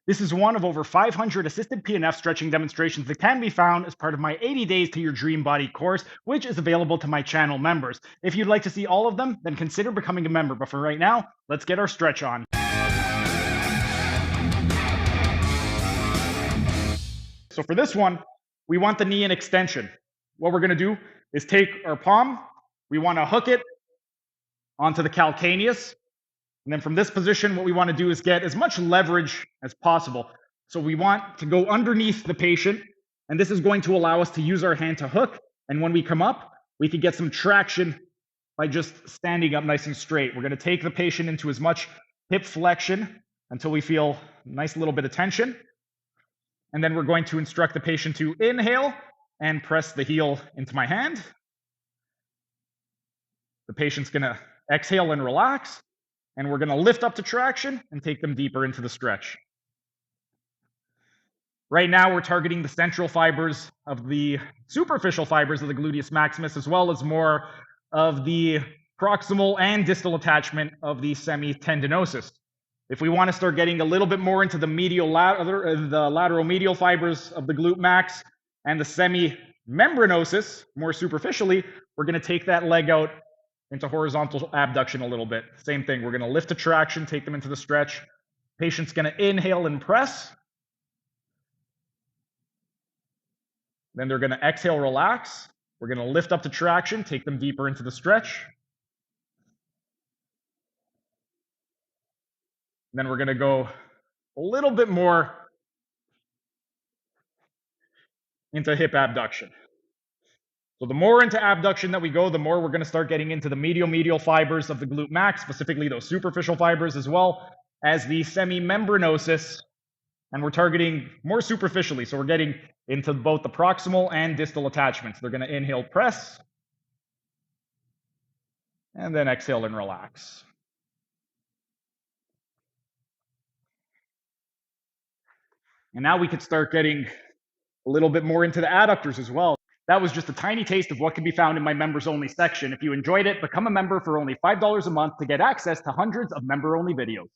This is one of over 500 assisted PNF stretching demonstrations that can be found as part of my 80 Days to Your Dream Body course, which is available to my channel members. If you'd like to see all of them, then consider becoming a member. But for right now, let's get our stretch on. So for this one, we want the knee in extension. What we're going to do is take our palm, we want to hook it onto the calcaneus. And then from this position, what we want to do is get as much leverage as possible. So we want to go underneath the patient, and this is going to allow us to use our hand to hook. And when we come up, we can get some traction by just standing up nice and straight. We're going to take the patient into as much hip flexion until we feel a nice little bit of tension. And then we're going to instruct the patient to inhale and press the heel into my hand. The patient's going to exhale and relax. And we're going to lift up to traction and take them deeper into the stretch. Right now, we're targeting the central fibers of the superficial fibers of the gluteus maximus, as well as more of the proximal and distal attachment of the semitendinosus. If we want to start getting a little bit more into the lateral medial fibers of the glute max and the semimembranosus, more superficially, we're going to take that leg out into horizontal abduction a little bit. Same thing, we're going to lift to traction, take them into the stretch. Patient's going to inhale and press. Then they're going to exhale, relax. We're going to lift up to traction, take them deeper into the stretch. Then we're going to go a little bit more into hip abduction. So the more into abduction that we go, the more we're going to start getting into the medial fibers of the glute max, specifically those superficial fibers, as well as the semimembranosus. And we're targeting more superficially. So we're getting into both the proximal and distal attachments. They're going to inhale, press, and then exhale and relax. And now we could start getting a little bit more into the adductors as well. That was just a tiny taste of what can be found in my members only section. If you enjoyed it, become a member for only $5 a month to get access to hundreds of member only videos.